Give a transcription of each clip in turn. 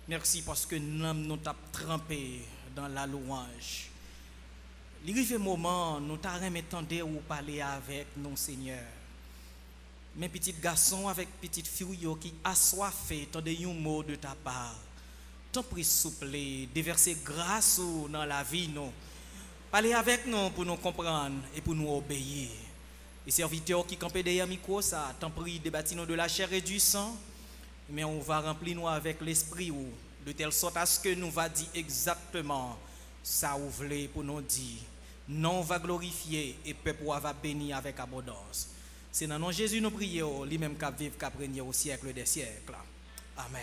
Merci parce que nous t'avons trempé dans la louange. Il arrive un moment, nous t'avons entendu ou parler avec nous, Seigneur. Mes petits garçons avec petites filles qui assoiffent, tendez un mot de ta part. T'en prie, souple, déverser grâce dans la vie, nous. Parlez avec nous pour nous comprendre et pour nous obéir. Les serviteurs qui campent derrière micro, ça, t'en prie, débattre nous de la chair et du sang. Mais on va remplir nous avec l'esprit de telle sorte à ce que nous va dire exactement ça ou voulez pour nous dire. Non va glorifier et peuple va bénir avec abondance. C'est dans le nom de Jésus nous prions, lui-même qui vive, qui règne au siècle des siècles. Amen.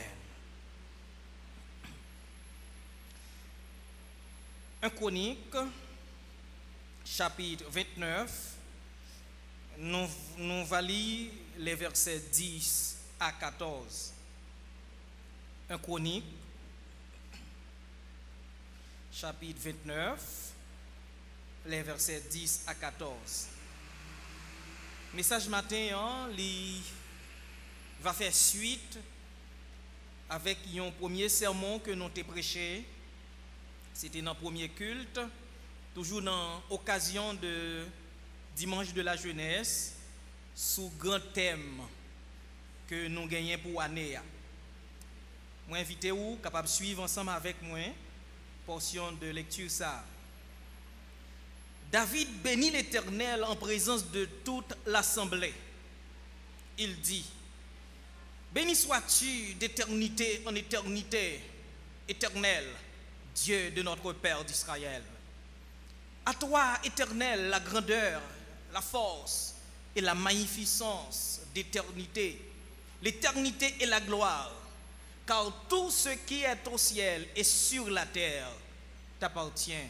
1 Chronique, chapitre 29, nous allons lire les versets 10 à 14. 1 Chronique, chapitre 29, les versets 10 à 14. Message matin, il va faire suite avec un premier sermon que nous avons prêché. C'était dans le premier culte, toujours dans l'occasion de dimanche de la jeunesse, sous grand thème que nous gagnons pour l'année. Je vous invite vous capable de suivre ensemble avec moi portion de lecture ça. David bénit l'Éternel en présence de toute l'assemblée. Il dit: béni sois-tu d'éternité en éternité, Éternel, Dieu de notre Père d'Israël. À toi, Éternel, la grandeur, la force et la magnificence d'éternité, l'éternité et la gloire, car tout ce qui est au ciel et sur la terre t'appartient.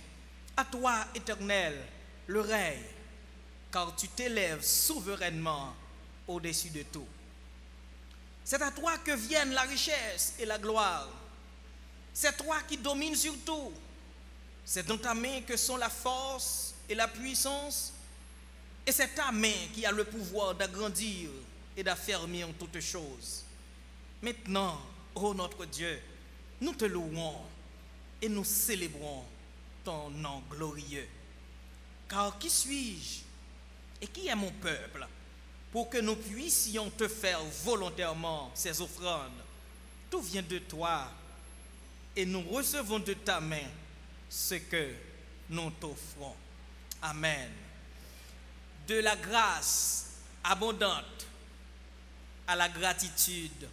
À toi, Éternel, le règne, car tu t'élèves souverainement au-dessus de tout. C'est à toi que viennent la richesse et la gloire. C'est toi qui domines sur tout. C'est dans ta main que sont la force et la puissance. Et c'est ta main qui a le pouvoir d'agrandir et d'affermir toutes choses. Maintenant, ô notre Dieu, nous te louons et nous célébrons ton nom glorieux. Car qui suis-je et qui est mon peuple pour que nous puissions te faire volontairement ces offrandes? Tout vient de toi et nous recevons de ta main ce que nous t'offrons. Amen. De la grâce abondante à la gratitude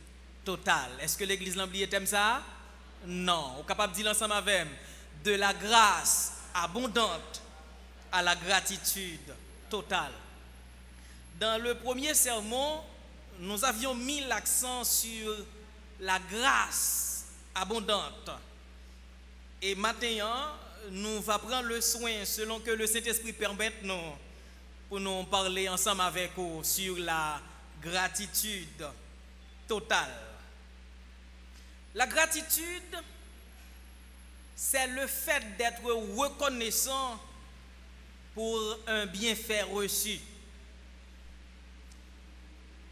totale. Est-ce que l'église l'Amblier aime ça? Non. On est capable de dire ensemble avec moi. De la grâce abondante à la gratitude totale. Dans le premier sermon, nous avions mis l'accent sur la grâce abondante. Et maintenant, nous allons prendre le soin, selon que le Saint-Esprit permette nous, pour nous parler ensemble avec vous sur la gratitude totale. La gratitude, c'est le fait d'être reconnaissant pour un bienfait reçu.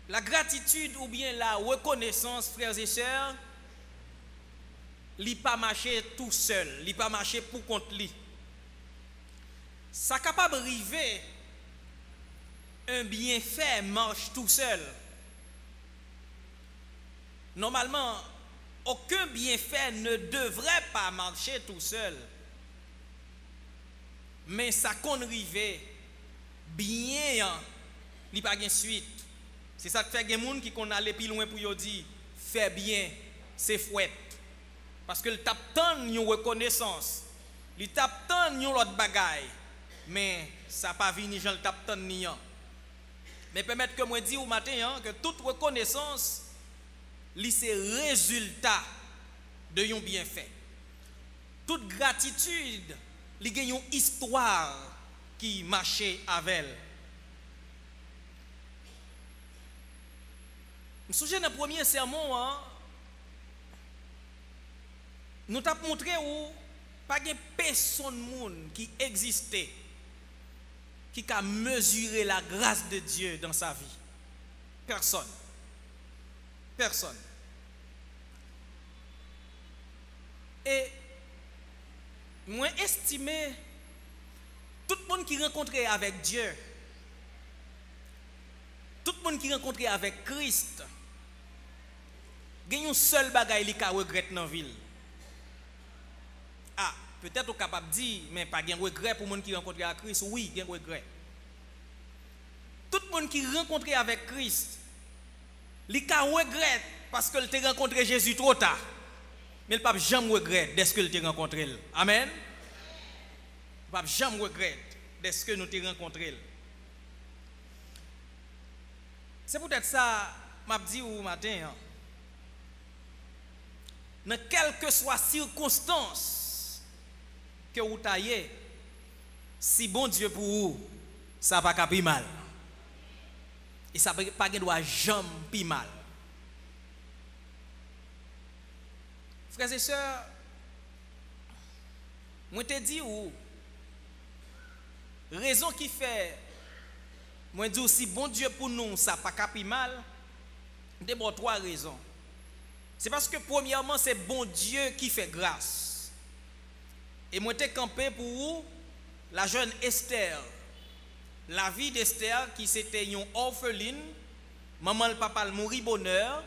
La gratitude ou bien la reconnaissance, frères et sœurs, il n'est pas marché tout seul, il n'est pas marché pour compte lui. Ça capable d'arriver, un bienfait marche tout seul. Normalement, aucun bienfait ne devrait pas marcher tout seul. Mais ça qu'on arrive, bien, il n'y a pas de suite. C'est ça qui fait que les gens qui sont allés plus loin pour dire, fais bien, c'est fouette. Parce que le tape tant une reconnaissance, le tape tant une autre bagaille, mais ça n'a pas venu dans le tape tant ni un. Mais permettre que moi dire au matin que toute reconnaissance, c'est résultat de un bienfait. Toute gratitude, il y a une histoire qui marchait avec elle. Je me souviens dans le premier sermon, nous t'avons montré où pas de personne qui existait qui a mesuré la grâce de Dieu dans sa vie. Personne. Personne. Et moi estimé tout le monde qui rencontrait avec Dieu, tout le monde qui rencontrait avec Christ, il y a un seul bagage qui regrette dans la ville. Ah, peut-être on est capable de dire, mais pas de regret pour les gens qui rencontrent avec Christ. Oui, il y a un regret. Tout le monde qui rencontre avec Christ, il regrette parce qu'il a rencontré Jésus trop tard. Mais il ne peut jamais regretter dès qu'il t'a rencontré. Amen. Il ne peut jamais regretter dès que nous t'avons rencontré. C'est peut-être ça que je dis au matin. Dans quelle que soit circonstance que vous taillez, si bon Dieu pour vous, ça va pas plus mal. Et ça ne pas jamais plus mal. Frères et sœurs, moi te dis ou raison qui fait moi dis si bon Dieu pour nous ça pas capi mal, d'abord trois raisons. C'est parce que premièrement c'est bon Dieu qui fait grâce. Et moi te campé pour vous la jeune Esther. La vie d'Esther qui c'était une orpheline, maman le papa le mourit bonheur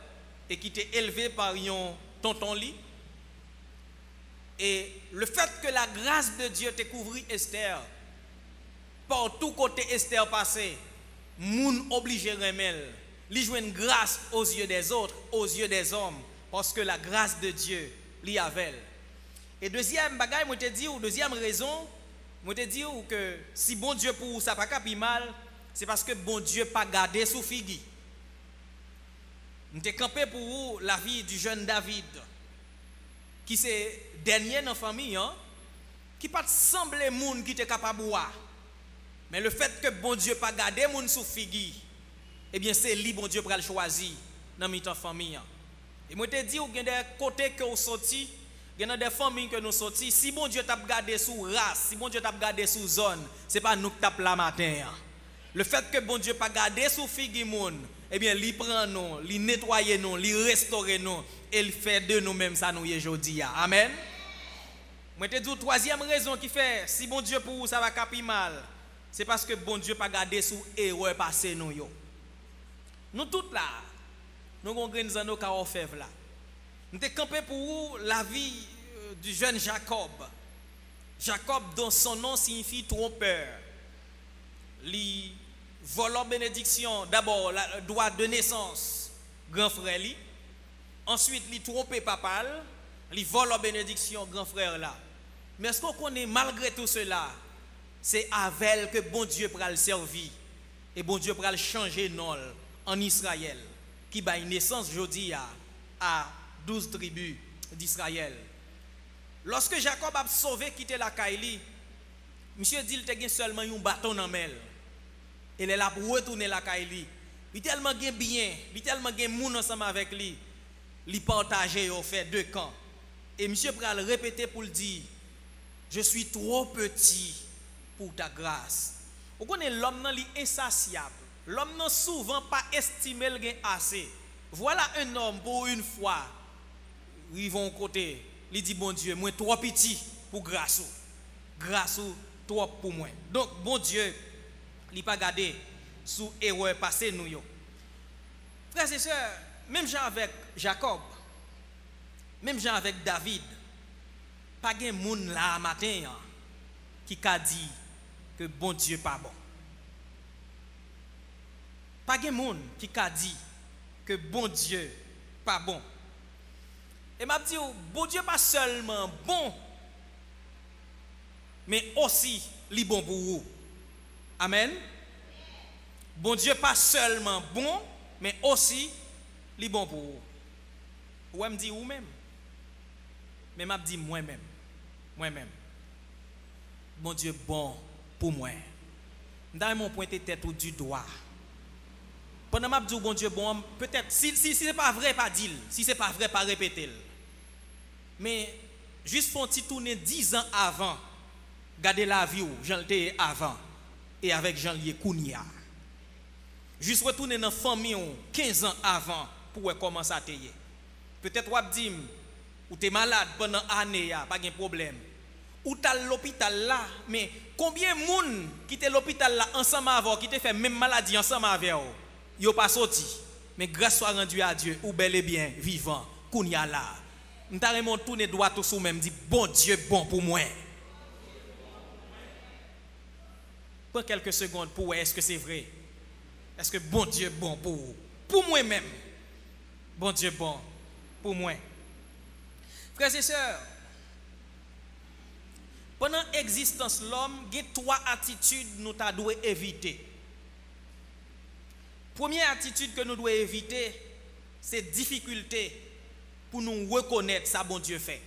et qui était élevée par un tonton li. Et le fait que la grâce de Dieu te couvrit Esther, par tout côté Esther passé, moun obligé remel, li joine grâce aux yeux des autres, aux yeux des hommes, parce que la grâce de Dieu li avait. Et deuxième bagaille, moi te dis ou deuxième raison, moi te dis que si bon Dieu pour vous ça pas capi mal, c'est parce que bon Dieu pas gardé sous figui. Nous te campé pour vous la vie du jeune David, qui c'est dernier dans la famille, hein, qui pas semblé monde qui était capable de boire. Mais le fait que bon Dieu pas gardé monde sous figui, eh bien c'est lui bon Dieu pour le choisir dans notre famille. Hein. Et moi te dis ou il y a des côtés que vous sorti, il y a des familles que nous sorti, si bon Dieu t'a gardé sous race, si bon Dieu t'a gardé sous zone, c'est pas nous qui tape la matin. Hein. Le fait que bon Dieu pas gardé sous figui monde, eh bien il prend nous, il nettoie nous, il restaure nous et il fait de nous-mêmes ça nous aujourd'hui. Amen. Moi te dis troisième raison qui fait si bon Dieu pour vous ça va capi mal, c'est parce que bon Dieu pas garder sous erreur passé nous yo. Nous toutes là, nous avons nos cas orfèvres là. Nous te campé pour vous la vie du jeune Jacob. Jacob dont son nom signifie trompeur. Li volant bénédiction d'abord le droit de naissance grand frère li. Ensuite li trompé papa, li volant bénédiction grand frère là. Mais est-ce qu'on connaît malgré tout cela, c'est avec que bon Dieu pourra le servir et bon Dieu pourra le changer non en Israël qui a une naissance aujourd'hui à 12 tribus d'Israël. Lorsque Jacob a sauvé quitté la Kaili, monsieur dit qu'il a seulement un bâton dans main. Il est là pour retourner la Kaili. Il tellement bien, il tellement bien moun ensemble avec lui. Il partageait au fait deux camps. Et monsieur pourra le répéter pour le dire, je suis trop petit pour ta grâce. Vous connaissez l'homme est insatiable. L'homme n'a souvent pas estimé le gain assez. Voilà un homme pour une fois, ils vont côté, il dit bon Dieu, moi trop petit pour grâce. Grâce trop pour moi. Donc bon Dieu, il pas gardé sous erreur passé nous yo. Frères et sœurs, même gens avec Jacob, même gens avec David, pas gen moun là matin qui a dit que bon Dieu pas bon. Pas gen moun qui a dit que bon Dieu pas bon. Et m'a dit bon Dieu pas seulement bon mais aussi li bon pour vous. Amen. Bon Dieu pas seulement bon mais aussi li bon pour vous. Ou me dit ou même. Mais m'a dit moi-même. Moi-même. Bon Dieu bon pour moi. Dans mon pointé tête ou du doigt. Pendant m'a dit bon Dieu bon, peut-être si c'est pas vrai pas dire, si c'est pas vrai pas répéter. Mais juste font petit tourner 10 ans avant. Gardez la vie où Jean l'étais avant et avec Jean lié Kounia. Juste retourner dans famille 15 ans avant pour commencer à tailler. Peut-être ou dit ou t'es malade pendant année, pas de problème. Ou t'as l'hôpital là, mais combien de monde qui était l'hôpital là ensemble avec, qui te fait même maladie ensemble avec eux, yo pas sorti. Mais grâce soit rendue à Dieu, ou bel et bien vivant, qu'on y a là. M'ta remont tourner droit tout sous même dit bon Dieu bon pour moi. Prends quelques secondes pour est-ce que c'est vrai? Est-ce que bon Dieu bon pour moi-même? Bon Dieu bon pour moi. Frères et sœurs, pendant l'existence de l'homme, il y a 3 attitudes que nous devons éviter. Première attitude que nous devons éviter, c'est difficulté pour nous reconnaître ça bon Dieu fait.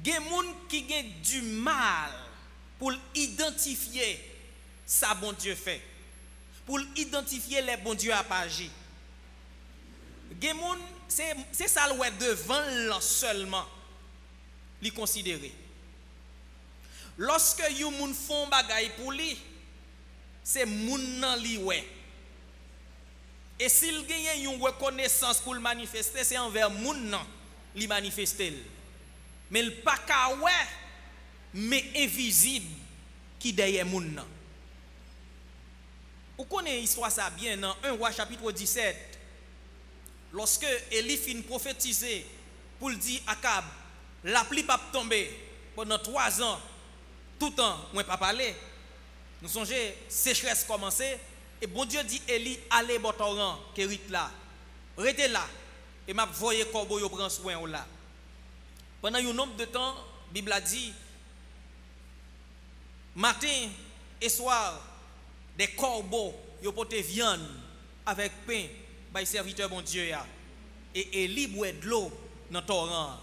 Il y a des gens qui ont du mal pour identifier ça bon Dieu fait. Pour identifier les bon Dieu a pas agi. Il y a des gens, c'est ça le devant là seulement. Li considérer. Lorsque yon moun font bagay pour lui, c'est moun nan li wè. Et s'il gagne une reconnaissance pour le manifester, c'est envers moun nan li manifester. Mais le pas ka wè, mais invisible qui derrière moun nan. Vous connaissez l'histoire ça bien dans 1 Roi chapitre 17. Lorsque Élie fin prophétiser pour dire Akab, la pluie pas tomber pendant 3 ans, tout le temps, moi pas parler. Nous songez, sécheresse commencé, et bon Dieu dit Élie, allez au torrent, Kérit là, restez là, et m'a voyé corbeau yo prend soin là. Pendant un nombre de temps, la Bible a dit, matin et soir, des corbeaux yo portent viande avec pain, par serviteur bon Dieu ya, et Élie boit de l'eau dans le torrent.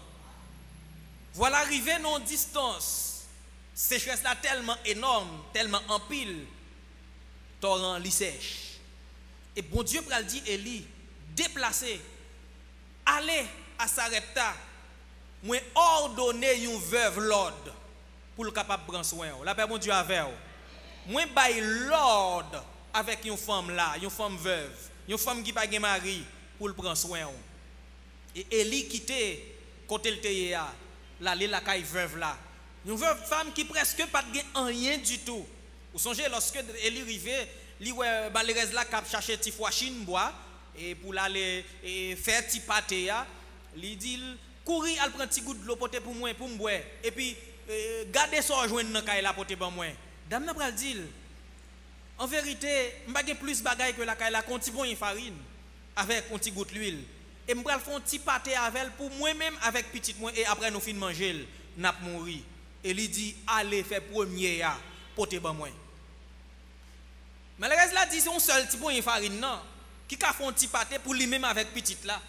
Voilà arrivé non distance. Sécheresse là tellement énorme, tellement en pile. Torrent li sèche. Et bon Dieu pral dit Élie, déplacez, allez à Sarepta, moi ordonner une veuve l'ordre pour le capable prendre soin. La paix bon Dieu avec vous. Moi bail l'ordre avec une femme là, une femme veuve, une femme qui pas gen mari pour le prendre soin. Et Élie quitté côté le teye la caille veuve là. Une veuve femme qui presque pas de rien du tout. Vous songez lorsque Élie arrivait, li ouais malheureuse là cap chercher ti foachine bois et pour l'aller faire ti pâté ya, li dit courir al prend ti goutte de l'eau pour moi pour me boire et puis garder ça joindre dans caille la porter pour moi. Dame n'a pral dit en vérité, m'pa gen plus bagaille que la caille la konti bon farine avec un petit goutte d'huile. Et je vais faire un petit pâté avec elle pour moi-même avec petite moi et après nous fin manger n'a mourir. Et il dit allez faire premier ya porter ban moi. Mais le reste là dit c'est un seul petit bon farine non qui a fait un petit pâté pour lui-même avec petite là.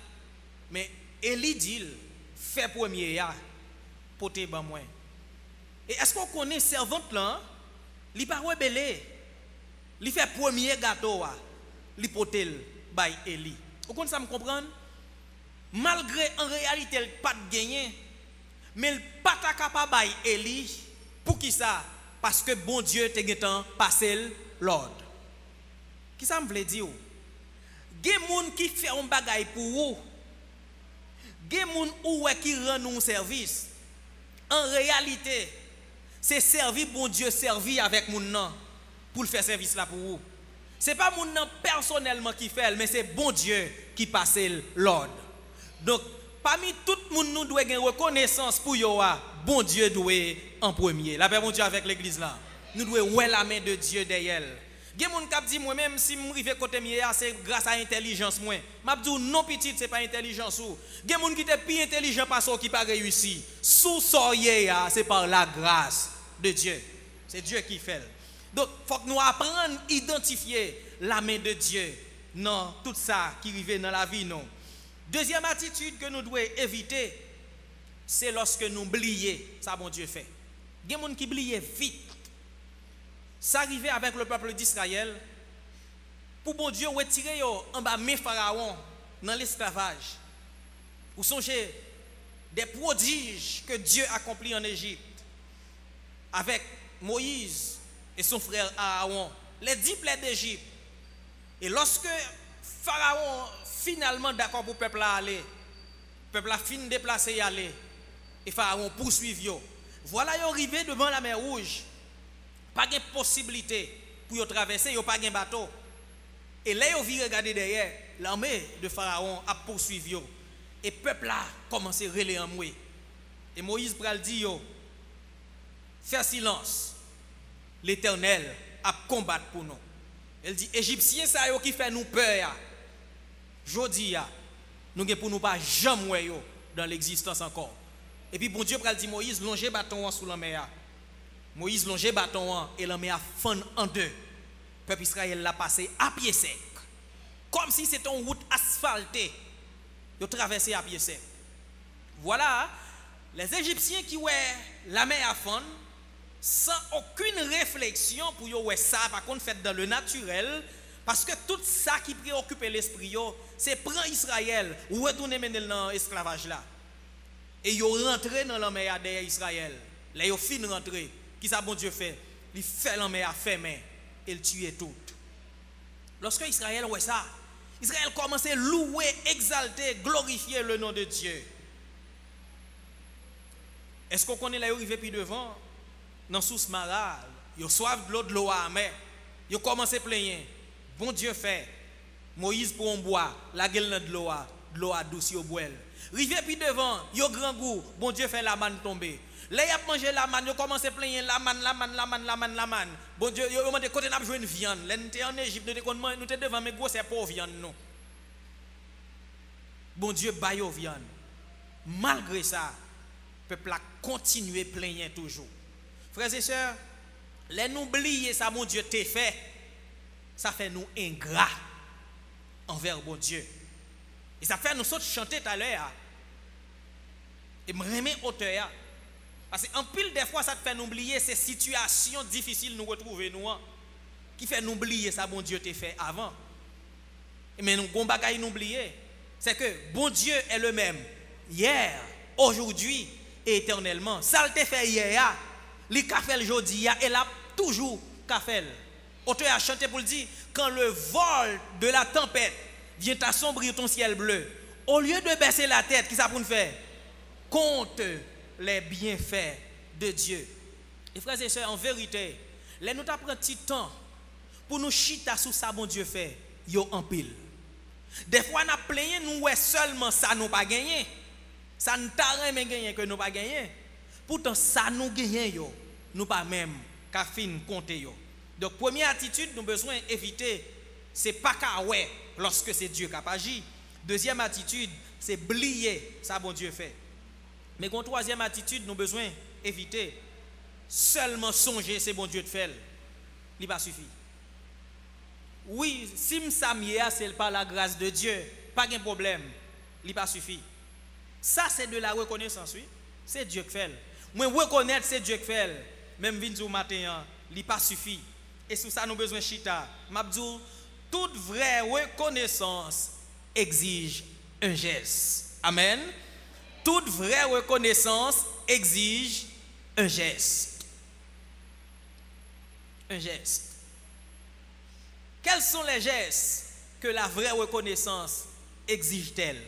Mais Élie dit fait premier ya porter ban moi. Et est-ce qu'on connaît servante là, il pas rebelle. Il fait premier gâteau là, il porter by Élie. Vous connaissez ça me comprendre? Malgré en réalité il pas de gagner, mais il pas capable bailler Élie pour qui ça? Parce que bon Dieu te getan passé l'ordre. Qui ça me veut dire? Gen moun qui fait un bagay pour vous. Gen moun ou qui rend nous service. En réalité, c'est servir bon Dieu servir avec moun nan pour le faire service là pour vous. C'est pas moun nan personnellement qui fait, mais c'est bon Dieu qui passe l'ordre. Donc, parmi tout le monde, nous devons avoir reconnaissance pour yo, bon Dieu doit en premier. La paix bon Dieu avec l'église là. Nous devons voir la main de Dieu derrière. Il y a des gens qui disent moi-même, si je arrive côté moi, c'est grâce à l'intelligence. Je dis non, petit, ce n'est pas intelligence. Il y a des gens qui sont plus intelligents parce qu'ils n'ont pas réussi. Sous soyez, c'est par la grâce de Dieu. C'est Dieu qui fait. Donc, il faut que nous apprenions à identifier la main de Dieu dans tout ça qui arrive dans la vie. Non. Deuxième attitude que nous devons éviter, c'est lorsque nous oublions ça bon Dieu fait. Il y a des gens qui oublient vite. Ça arrivait avec le peuple d'Israël pour bon Dieu retirer en bas mes pharaons dans l'esclavage. Vous songez des prodiges que Dieu accomplit en Égypte avec Moïse et son frère Aaron, les 10 plaies d'Égypte. Et lorsque Pharaon finalement d'accord pour le peuple à aller, le peuple a fin déplacé y aller. Et Pharaon poursuivre yo. Voilà, yo arrivé devant la mer Rouge. Pas de possibilité pour yo traverser, yo pas de bateau. Et là, yo vi regarder derrière, l'armée de Pharaon a poursuivi yo. Et peuple a commencé à relayer en moué. Et Moïse pral dit yo, faire silence. L'Éternel a combattre pour nous. Elle dit, Égyptien ça yo qui fait nous peur. Jodi ya, nous ne pour nous pas jamais yo dans l'existence encore. Et puis bon Dieu pral dit Moïse longer bâton sous la mer. Moïse longer bâton et la mer a fend en deux. Peuple Israël l'a passé à pied sec. Comme si c'était une route asphaltée. Ils ont traversé à pied sec. Voilà, les Égyptiens qui ouais la mer à fond sans aucune réflexion pour yo ouais ça par contre fait dans le naturel parce que tout ça qui préoccupe l'esprit c'est prendre Israël ou retourner dans l'esclavage là. Et ils rentré dans la mer derrière Israël. Là ils fin rentrer. Qui ça bon Dieu fait? Il fait la mer à fermer et il tue tout. Lorsque Israël ouais ça, Israël commence à louer, exalter, glorifier le nom de Dieu. Est-ce qu'on connaît là arrivé puis devant dans sous Mara, ils soif de l'eau à mer. Ils commencent à plaindre. Bon Dieu fait. Moïse pour un bois, la gueule de l'eau à douce au boel. Rivé puis devant, yo grand goût, bon Dieu fait la manne tomber. Là y a mangé la manne, yo commence à plaindre la manne. Bon Dieu, yo demande côté n'a joué une viande. Là nous en Égypte, nous te devant mais gros c'est pas viande non. Bon Dieu baille viande. Malgré ça, le peuple a continué plaindre toujours. Frères et sœurs, les nous oublier ça mon Dieu t'a fait. Ça fait nous ingrats envers bon Dieu. Et ça fait nous chanter tout à l'heure. Et me remettre auteur. Parce qu'en pile des fois, ça te fait nous oublier ces situations difficiles nous retrouver nous. Qui fait nous oublier ça, bon Dieu t'a fait avant. Mais nous, bon bagaille nous oublier. C'est que bon Dieu est le même. Hier, aujourd'hui et éternellement. Ça t'a fait hier. Il a fait aujourd'hui et là toujours qu'a fait. Auteur a chanté pour le dire quand le vol de la tempête vient assombrir ton ciel bleu, au lieu de baisser la tête, qu'est-ce que ça pour nous faire? Compte les bienfaits de Dieu. Et frères et sœurs, en vérité, les nous t'apprend petit temps pour nous chita sous ça bon Dieu fait, yo en pile. Des fois nous plaignons nous ouais seulement ça nous pas gagné. Ça ne t'a rien gagné que nous pas gagné. Pourtant ça nous gagné yo, nous pas même qu'à fin compter yo. Donc première attitude nous besoin éviter c'est pas qu'à ouais lorsque c'est Dieu qui a agi. Deuxième attitude, c'est oublier ça bon Dieu fait. Mais une troisième attitude, nous besoin éviter seulement songer c'est bon Dieu de faire. Il pas suffit. Oui, si m'samia c'est par la grâce de Dieu, pas de problème. Il pas suffit. Ça c'est de la reconnaissance, oui. C'est Dieu qui fait. Moi reconnaître c'est Dieu qui fait. Même vinn du matin, il pas suffit. Et sous ça nous besoin chita. M'abdou toute vraie reconnaissance exige un geste. Amen. Toute vraie reconnaissance exige un geste. Un geste. Quels sont les gestes que la vraie reconnaissance exige-t-elle?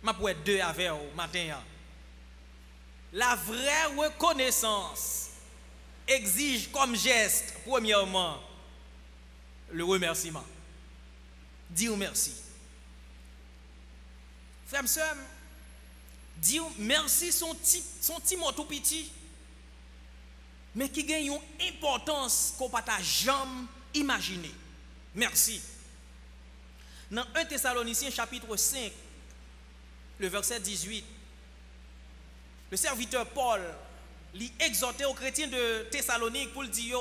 Je vais deux avec vous matin. La vraie reconnaissance exige comme geste, premièrement, le remerciement. Dire merci. Frère, soeur, dire merci son petit mot tout petit, mais qui gagne une importance qu'on ne peut jamais imaginer. Merci. Dans 1 Thessaloniciens chapitre 5, le verset 18, le serviteur Paul lui exhortait aux chrétiens de Thessalonique pour le dire,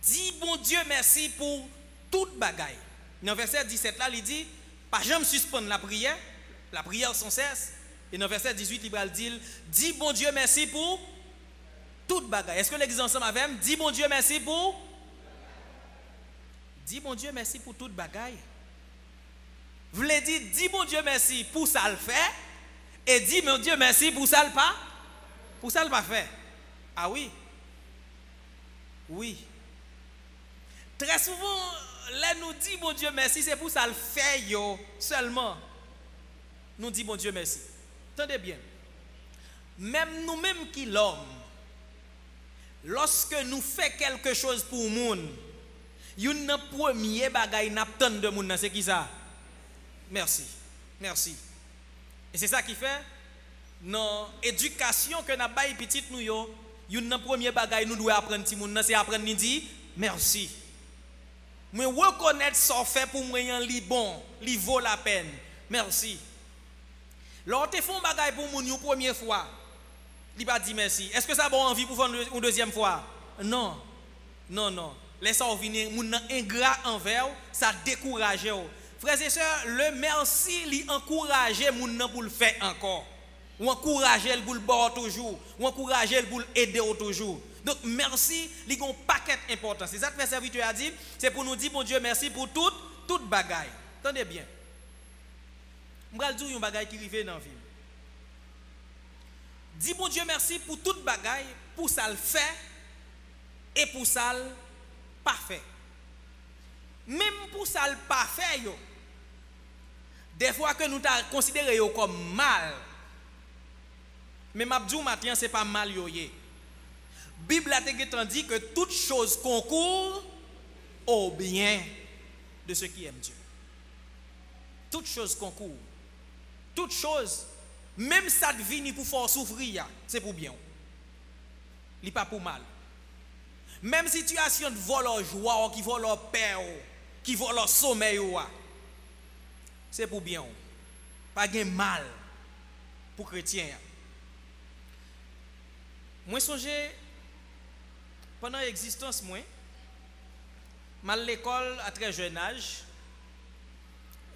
dis bon Dieu merci pour toute bagaille. Dans le verset 17 là, il dit, pas jamais suspendre la prière sans cesse. Et dans le verset 18, il va dire, dis bon Dieu merci pour toute bagaille. Est-ce que l'église ensemble avec moi? Dis bon Dieu merci pour. Dis bon Dieu merci pour toute bagaille. Vous voulez dire, dis bon Dieu merci pour ça le fait. Et dis mon Dieu merci pour ça le pas. Pour ça le pas fait. Ah oui. Oui. Très souvent, là nous dit bon Dieu merci, c'est pour ça le fait yo seulement. Nous dit bon Dieu merci. Attendez bien. Même nous-mêmes qui l'homme, lorsque nous faisons quelque chose pour le monde, une premier bagay n'attend de monde, c'est qui ça? Merci. Merci. Et c'est ça qui fait dans l'éducation que nous avons petite nous yo, une premier bagay nous devons apprendre ti monde, c'est apprendre ni dire merci. Mais reconnaître ça fait pour moi li bon, li vaut la peine. Merci. Lorsque tu fais un bagay pour moun une première fois, il pas dit merci. Est-ce que ça a bon envie pour faire une deuxième fois? Non. Non, non. Laissez venir, moun ingrat envers, ça décourage. Frères et sœurs, le merci lui encourage moun pour le faire encore. Ou encourager pour le boire toujours, ou encourager pour l'aider toujours. Donc merci, il y a un paquet important. C'est ça que le serviteur a dit, c'est pour nous dire bon Dieu merci pour toute bagaille. Attendez bien. Je vais dire un bagaille qui arrive dans la vie. Dis bon Dieu merci pour toute bagaille, pour ça le fait et pour ça le pas fait. Même pour ça le pas fait, des fois que nous t'a considéré comme mal. Mais m'abdou matin c'est pas mal yoye. Bible a dit que toute chose concourt au bien de ceux qui aiment Dieu. Toute chose concourt. Toute chose, même ça devine pour faire souffrir, c'est pour bien. Il n'est pas pour mal. Même situation de vol en joie, qui vole en paix, qui vole en sommeil, c'est pour bien. Pas de mal pour chrétiens. Moi, songe, pendant l'existence, moi, mal l'école à très jeune âge,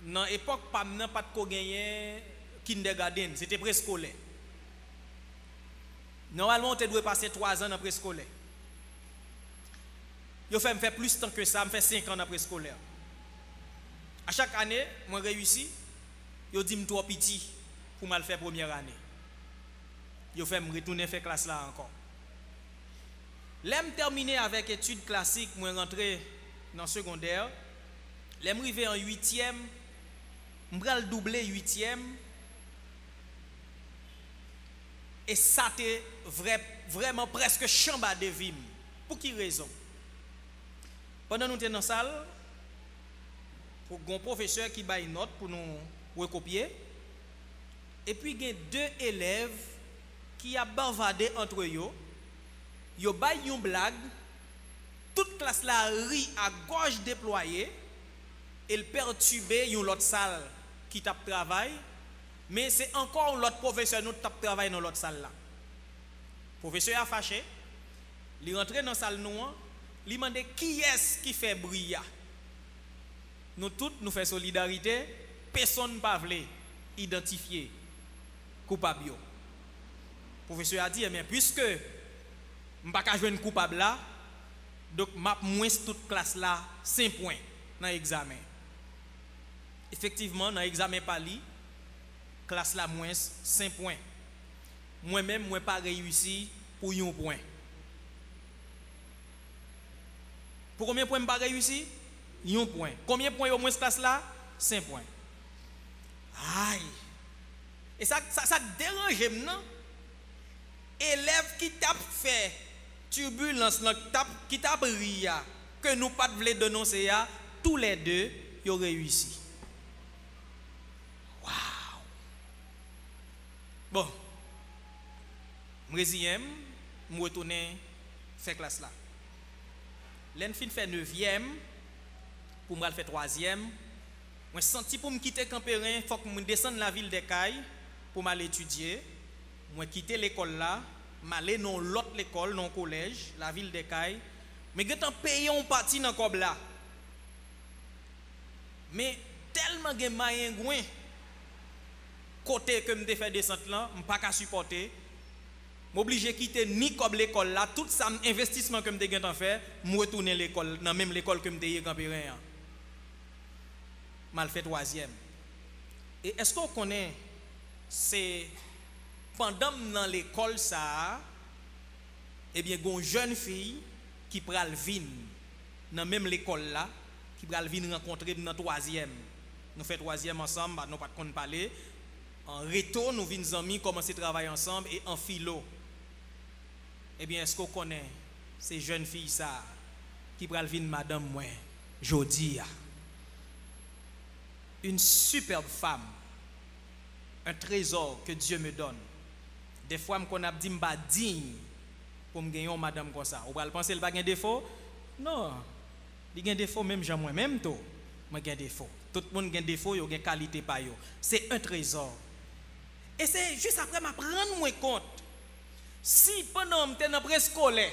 dans l'époque, pas de gagner kindergarten, c'était préscolaire. Normalement, on doit passer 3 ans dans préscolaire. Je fais plus de temps que ça, je fais 5 ans dans préscolaire. À chaque année, je réussis, je dis que je suis trop petit pour mal faire première année. Je fais me retourner faire classe là encore. L'aime terminer avec études classiques, moi rentrer dans le secondaire. L'aime arriver en 8e, je vais le doubler 8e. Et ça t'est vraiment presque chamba de vie. Pour quelle raison? Pendant nous étions dans la salle, pour un professeur qui bat une note pour nous recopier. Et puis il y a 2 élèves qui a bavardé entre eux. Yo bay une blague, toute classe la rit à gorge déployée, et perturbé une autre salle qui tape travail, mais c'est encore l'autre professeur nous tape travail dans l'autre salle là. Le professeur a fâché, il rentre dans la salle noire, il demande qui est-ce qui fait bruit. Nous tous nous faisons solidarité, personne ne peut identifier coupable. Le professeur a dit, mais puisque je ne peux pas jouer un coupable là, donc je moins toute classe là 5 points dans l'examen. Effectivement, dans l'examen Pali, classe là moins 5 points. Moi-même, je n'ai pas réussi pour 1 point. Pour combien de points je n'ai pas réussi? 1 point. Combien de points au moins classe là? 5 points. Aïe! Et ça dérange maintenant. Élève qui t'a fait turbulence, qui t'a pris, que nous pas voulu dénoncer, tous les deux, ils ont réussi. Waouh! Bon, je suis retourné faire classe là. L'enfin fait 9e, pour me faire 3e. Je senti pour me quitter Campérin, il faut que je descende la ville de Cailles pour m'aller étudier. Je quitte l'école là, je aller dans l'autre école, dans le collège, la ville de Cailles. Mais je suis payé un parti dans le là. Mais tellement que je côté que je fais descente là, je ne peux pas supporter. Je suis obligé de quitter ni comme l'école là, tout ça investissement que je suis fait, je retourner l'école, dans même l'école que je suis Campérin. Mal fait 3e. Et est-ce qu'on connaît, c'est pendant dans l'école ça, eh bien, il y a une jeune fille qui pral vin dans même l'école là, qui pral vin rencontrer dans 3e. Nous fait 3e ensemble, nous pas de parler. En réto, nous venons amis commencer à travailler ensemble et en philo. Eh bien, est-ce qu'on connaît ces jeunes filles ça qui pral venir madame moi jodi? Une superbe femme, un trésor que Dieu me donne. Des fois, je me dis que je digne pour me gagner une madame comme ça. Vous pouvez penser qu'elle n'a pas de défaut? Non. Il y a des défauts, même moi, même toi. Moi, j'ai des défauts. Tout le monde a des défauts, il y a des qualités. C'est un trésor. Et c'est juste après, je prends compte. Si pendant que je suis dans le préscolaire,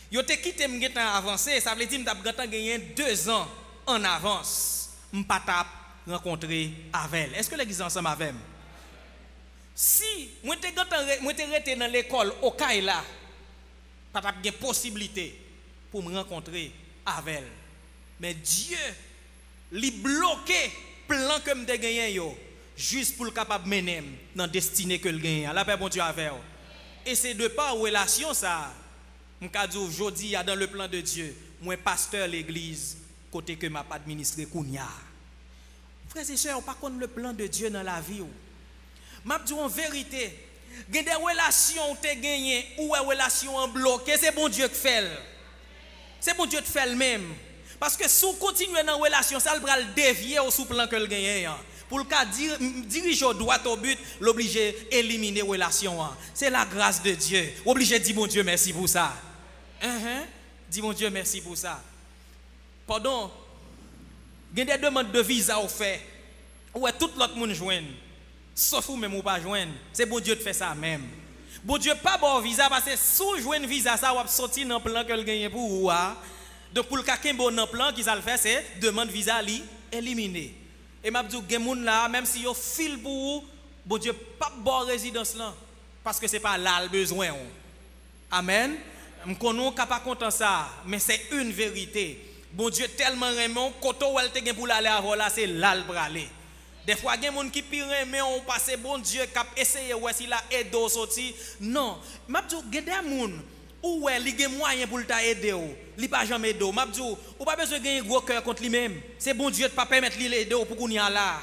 je t'ai quitté, je suis avancé, ça veut dire que je gagné 2 ans en avance. Je ne peux pas rencontrer avec elle. Est-ce que l'église ensemble avec moi? Si moi suis resté dans l'école au Kaila, pas de possibilité pour me rencontrer avec elle. Mais Dieu lui bloqué plan que me gagné juste pour le capable mener dans la destinée que le gagne. La paix bon Dieu avec elle. Et c'est de par relation ça. Je dis aujourd'hui dans le plan de Dieu, moi pasteur l'église côté que m'a pas administré Kounia. Frères et sœurs, par contre le plan de Dieu dans la vie. Je dis en vérité, il y a des relations qui ont gagné ou des relations bloquées, c'est bon Dieu qui fait. C'est bon Dieu qui fait le même. Parce que si vous continuez dans la relation, ça va le dévier au sous-plan que le gagne. Pour le cas diriger au droit au but, l'obliger d'éliminer la relation. C'est la grâce de Dieu. Obligé de dire bon Dieu merci pour ça. Dis bon Dieu merci pour ça. Pardon, il y a des demandes de visa au fait. Où tout l'autre monde joint. Sauf vous même ou pas joindre. C'est bon Dieu de faire ça même. Bon Dieu pas bon visa parce que si vous joignez visa ça va sortir dans le plan que le gagne pour vous. Donc pour le cas qu'un bon plan qui ça le fait c'est demande visa li éliminer. Et m'a dit gen moun là même si yo fil pour vous, bon Dieu pas bon résidence là parce que c'est pas là le besoin. Amen. Je connais pas content ça, mais c'est une vérité. Bon Dieu tellement aimant koto ou elle te gen pour aller avant là c'est là le braler. Des fois, il y a des gens qui pire, mais on passe bon Dieu qui a essayé de s'il a aidé au sorti. Non. Je dis, il y a des gens où il y a moyen pour t'aider. Il n'y a pas jamais aidé. Je dis, il n'y a pas besoin de gagner un gros cœur contre lui-même. C'est bon Dieu de ne pas permettre de l'aider pour qu'on y aille là.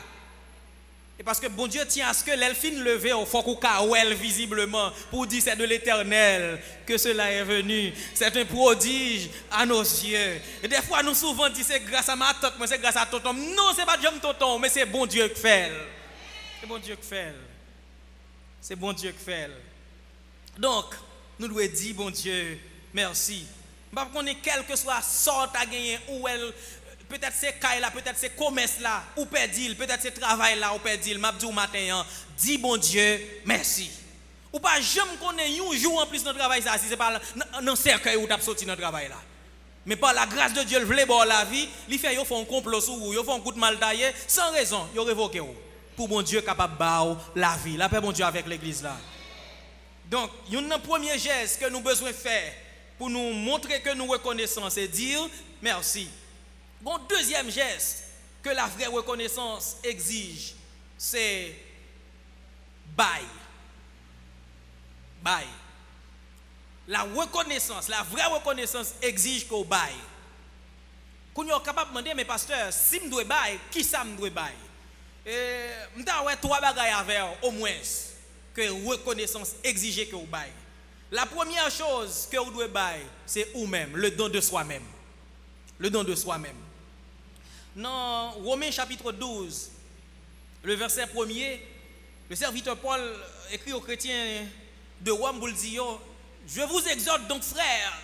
Et parce que bon Dieu tient à ce que l'elfine levé au fond qu'elle visiblement pour dire c'est de l'Éternel que cela est venu. C'est un prodige à nos yeux. Et des fois nous souvent disons c'est grâce à ma tante, c'est grâce à tonton. Non, c'est pas Dieu tonton, mais c'est bon Dieu qui fait. C'est bon Dieu qui fait. C'est bon Dieu qui fait. Donc, nous devons dire bon Dieu, merci. Parce qu'on est quel que soit sorte à gagner ou elle. Peut-être c'est caille là, peut-être c'est commerce là, ou perdil, peut-être c'est travail là, ou perdil. M'a dit au matin, dis bon Dieu, merci. Ou pas jamais connaît un jour en plus dans le travail ça, si c'est pas dans cercueil où tu as sorti dans le travail là. Mais par la grâce de Dieu, le voulait bon la vie, il fait yo font un complot sur vous, yo font un coup de mal taillé sans raison, yo révoqué vous. Pour bon Dieu capable ba la vie. La paix bon Dieu avec l'église là. Donc, il y a un premier geste que nous avons besoin de faire pour nous montrer que nous reconnaissons, c'est dire merci. Bon, deuxième geste que la vraie reconnaissance exige, c'est bail. Bail. La reconnaissance, la vraie reconnaissance exige qu'on bail. Quand on est capable de demander, mais pasteur, si je dois bail, qui ça me doit bail? Je dois 3 bagailles avec au moins que reconnaissance exige que vous bail. La première chose que vous devez bail, c'est vous-même, le don de soi-même. Le don de soi-même. Dans Romains chapitre 12, le verset 1er, le serviteur Paul écrit aux chrétiens de Rome pour le dire, je vous exhorte donc frères,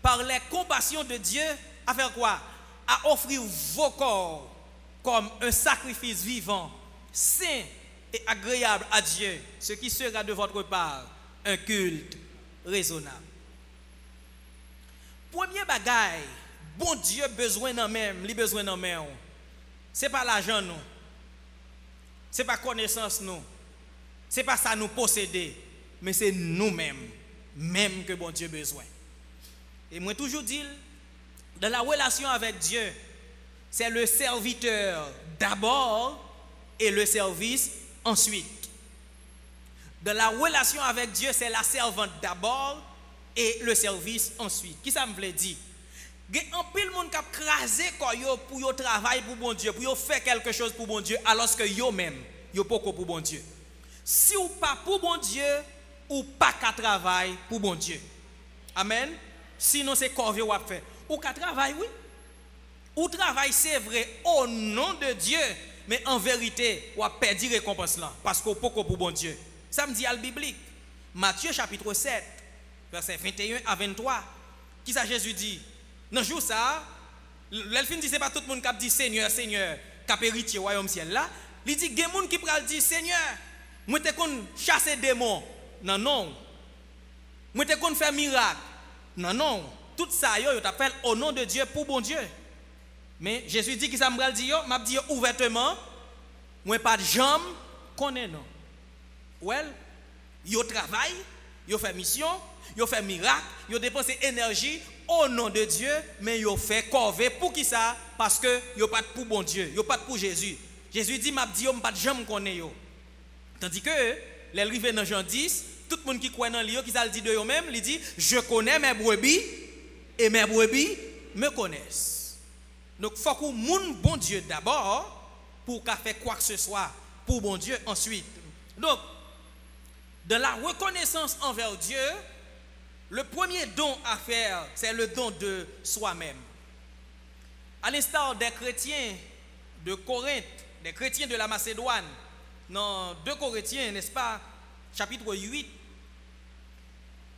par les compassions de Dieu, à faire quoi? À offrir vos corps comme un sacrifice vivant, saint et agréable à Dieu, ce qui sera de votre part un culte raisonnable. Premier bagaille, bon Dieu besoin d'en même, lui besoin d'en même. C'est pas l'argent nous. C'est pas connaissance nous. C'est pas ça nous posséder, mais c'est nous-mêmes même que bon Dieu besoin. Et moi toujours dis dans la relation avec Dieu, c'est le serviteur d'abord et le service ensuite. Dans la relation avec Dieu, c'est la servante d'abord et le service ensuite. Qui ça me veut dire? Il y a un pile monde qui a crasé pour yo travail pour bon Dieu, pour yo faire quelque chose pour bon Dieu, alors que yo même, yo pas pour bon Dieu. Si ou pas pour bon Dieu, ou pas qu'à travail pour bon Dieu. Amen. Sinon c'est corvée ou à faire. Ou qu'à travail, oui. Ou travail c'est vrai au nom de Dieu, mais en vérité, ou a perdu récompense là, parce qu'on pas pour bon Dieu. Ça me dit à la biblique. Matthieu chapitre 7, verset 21 à 23. Qui ça Jésus dit? Dans jour ça, l'elfine dit c'est pas tout le monde qui dit Seigneur, Seigneur, qui a héritier royaume ciel là. Il dit il y a des gens qui pral dire Seigneur, moi te kon chasser démons. Non non. Moi te kon faire miracle. Non non. Tout ça yo t'appelle au nom de Dieu pour bon Dieu. Mais Jésus dit qui ça me dit yo, m'a dit ouvertement, moi pas de jambe connais non. Well, yo travail, yo fait mission, yo fait miracle, yo dépense énergie au nom de Dieu, mais yo fait corvée pour qui ça? Parce que yo pas pour bon Dieu, yo pas pour Jésus. Jésus dit m'a dit yo pas de jambe connais yo. Tandis que les arrivés dans Jean 10, tout le monde qui croit dans lui qui ça le dit de eux même, il dit je connais mes brebis et mes brebis me connaissent. Donc faut qu'on moun bon Dieu d'abord pour qu'a faire quoi que ce soit pour bon Dieu ensuite. Donc dans la reconnaissance envers Dieu, le premier don à faire, c'est le don de soi-même. À l'instar des chrétiens de Corinthe, des chrétiens de la Macédoine, dans 2 Corinthiens, n'est-ce pas, chapitre 8,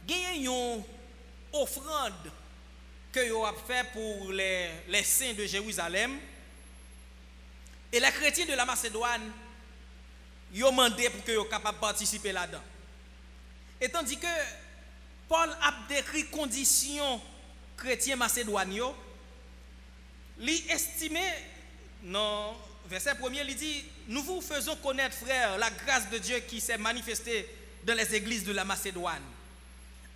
il y a une offrande que vous avez fait pour les saints de Jérusalem. Et les chrétiens de la Macédoine, ils ont demandé pour que vous soyez capables de participer là-dedans. Et tandis que Paul a décrit conditions chrétiens macédoines, il estimé, non, verset 1er, il dit, nous vous faisons connaître, frères, la grâce de Dieu qui s'est manifestée dans les églises de la Macédoine.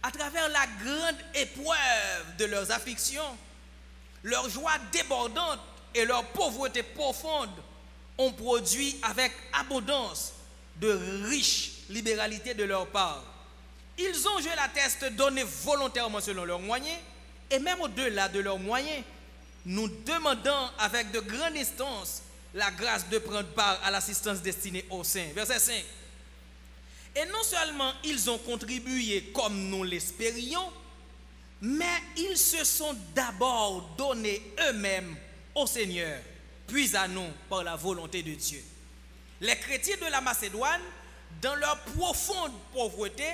À travers la grande épreuve de leurs afflictions, leur joie débordante et leur pauvreté profonde ont produit avec abondance de riches libéralités de leur part. Ils ont, je l'atteste, donné volontairement selon leurs moyens, et même au-delà de leurs moyens, nous demandons avec de grandes instances la grâce de prendre part à l'assistance destinée aux saints. Verset 5. Et non seulement ils ont contribué comme nous l'espérions, mais ils se sont d'abord donnés eux-mêmes au Seigneur, puis à nous par la volonté de Dieu. Les chrétiens de la Macédoine, dans leur profonde pauvreté,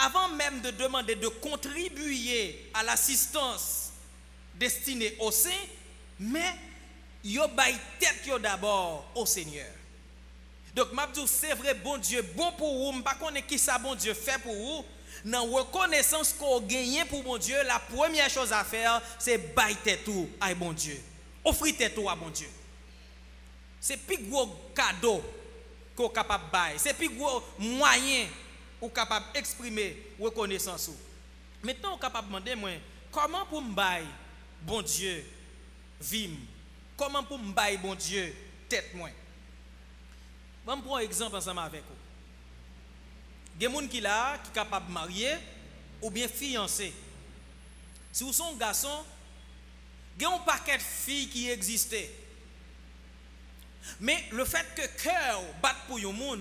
avant même de demander de contribuer à l'assistance destinée aux saints, mais yo bay tête yo d'abord au Seigneur. Donc m'abdou c'est vrai bon Dieu bon pour vous, m'pas connait qui ça bon Dieu fait pour vous. Dans reconnaissance qu'on gagne pour bon Dieu, la première chose à faire c'est bay tête tout à bon Dieu. Offrir tête tout à bon Dieu. C'est plus gros cadeau qu'on capable bailler, c'est plus gros moyen ou capable d'exprimer reconnaissance. Maintenant, on est capable de demander, moi, comment pour me bailler, bon Dieu, vim? Comment pour me bailler, bon Dieu, tête moi? Je vais prendre un exemple ensemble avec vous. Il y a des gens qui sont capables de marier ou bien fiancés. Si vous êtes un garçon, il y a un paquet de filles qui existaient. Mais le fait que le cœur batte pour les gens,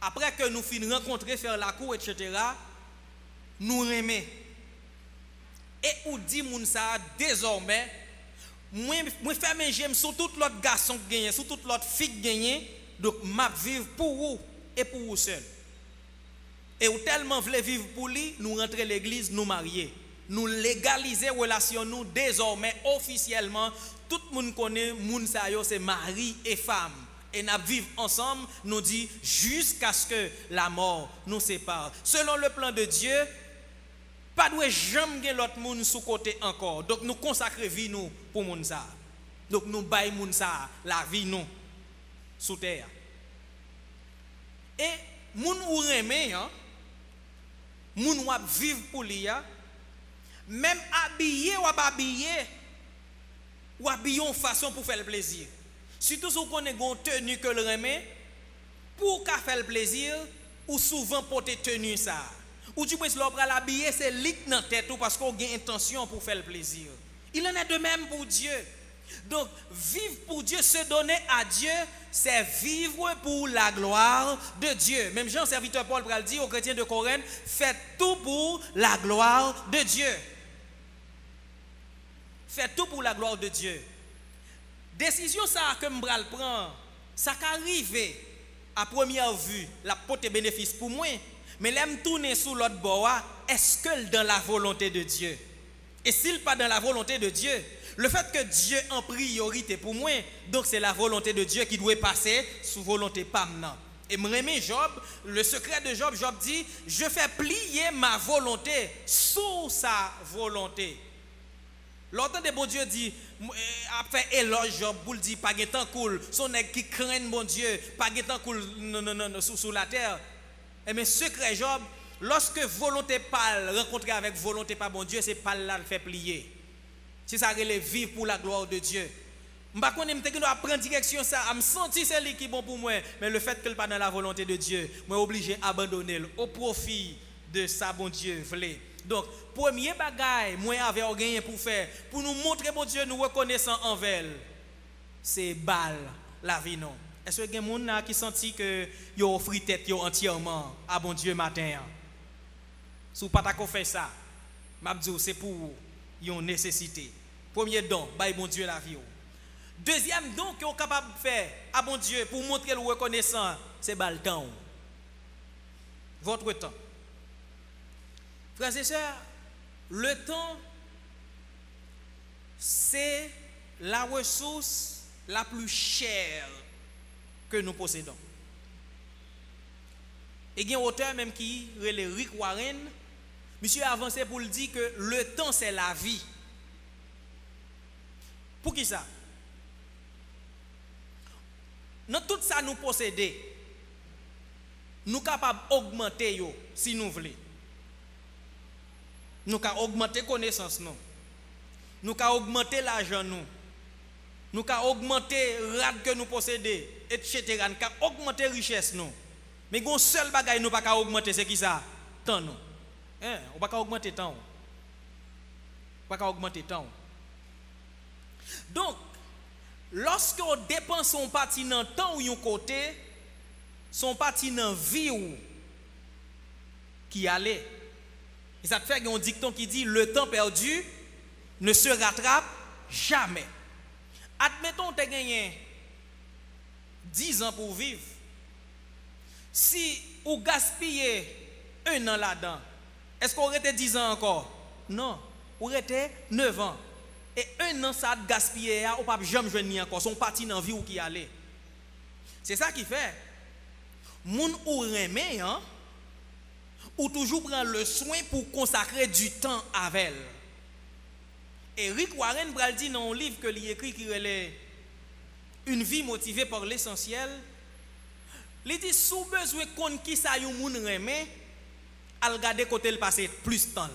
après que nous finissons rencontrer, faire la cour, etc., nous aimons. Et ou dit moun ça désormais, moi faire mes j'aime sur tout l'autre garçon qui gagne, sur toute l'autre fille qui gagne, donc m'a vivre pour vous et pour vous seul. Et ou tellement voulez vivre pour lui, nous rentrer l'église, nous marier. Nous légaliser relation nous désormais officiellement, tout le monde connaît moun ça yo c'est mari et femme. Et nous vivons ensemble, nous dit jusqu'à ce que la mort nous sépare. Selon le plan de Dieu, pas de jamais l'autre monde sous côté encore. Donc nous consacrons vie nous pour moun ça. Donc nous baillons moun ça la vie nous sous terre. Et moun ou remè hein, moun ou vivre pour lui, même habillé ou habillé en façon pour faire le plaisir. Surtout si vous connaissez une tenue que le remet, pour faire le plaisir, ou souvent pour te tenue ça. Ou du moins, si l'on prend l'habiller, c'est lit dans la tête parce qu'on a une intention pour faire le plaisir. Il en est de même pour Dieu. Donc, vivre pour Dieu, se donner à Dieu, c'est vivre pour la gloire de Dieu. Même Jean, serviteur Paul, va le dire aux chrétiens de Corinthe, faites tout pour la gloire de Dieu. Faites tout pour la gloire de Dieu. Décision ça que m'bral prend, ça qu'arrive à première vue, la porte bénéfice pour moi, mais l'aime tourner sous l'autre bord, est-ce que dans la volonté de Dieu? Et s'il pas dans la volonté de Dieu, le fait que Dieu en priorité pour moi, donc c'est la volonté de Dieu qui doit passer sous volonté pas maintenant. Et me remet Job, le secret de Job, Job dit, je fais plier ma volonté sous sa volonté. L'autant de bon Dieu dit, après éloge Job, pour le dire, pas de temps cool, son nèg qui craint bon Dieu, pas de temps cool non, sous la terre. Et mais secret Job, lorsque volonté pas rencontré avec volonté pas bon Dieu, c'est pas là le fait plier. Si ça relève vivre pour la gloire de Dieu. Je ne sais pas si je dois prendre direction ça, je me sens c'est lui qui est bon pour moi, mais le fait qu'elle pas dans la volonté de Dieu, je suis obligé d'abandonner au profit de ça bon Dieu voulait. Donc, premier bagage, moi avec gagné pour faire, pour nous montrer bon Dieu, nous reconnaissons envers, c'est balle la vie non. Est-ce que il y a des gens qui sentent que yo offri tête yo entièrement à bon Dieu matin? Si vous pas fait ça, m'a dit c'est pour une nécessité. Premier don, bail bon Dieu la vie. Deuxième don que vous capable de faire à bon Dieu pour montrer le reconnaissant, c'est le temps. Votre temps. Frères et sœurs, le temps, c'est la ressource la plus chère que nous possédons. Et il y a un auteur même qui, Rick Warren, monsieur a avancé pour le dire que le temps c'est la vie. Pour qui ça? Dans tout ça nous possédons, nous sommes capables d'augmenter si nous voulons. Nous pouvons augmenter la connaissance, nous pouvons augmenter l'argent, nous pouvons augmenter le rad que nous possédons, etc. Nous pouvons augmenter la richesse. Mais il y a un seul bagage que nous ne pouvons pas augmenter, c'est qui ça? Temps. On ne peut pas augmenter le temps. On ne peut pas augmenter le temps. Donc, lorsque on dépense son parti dans le temps ou un côté, son parti dans la vie ou qui allait. Et ça te fait un dicton qui dit le temps perdu ne se rattrape jamais. Admettons que tu as gagné 10 ans pour vivre. Si vous gaspillez un an là-dedans, est-ce qu'on aurait été 10 ans encore? Non, vous aurait été 9 ans. Et un an ça a gaspillé, ou pas jamais jouer encore, son parti dans la vie ou qui allait. C'est ça qui fait. Moun ou remet, ou toujours prend le soin pour consacrer du temps avec elle. Et Rick Warren Bral dit dans un livre que il écrit qui est Une vie motivée par l'essentiel, il dit sous besoin qu'on qui ça yon moun remet, al garder côté le passer plus de temps.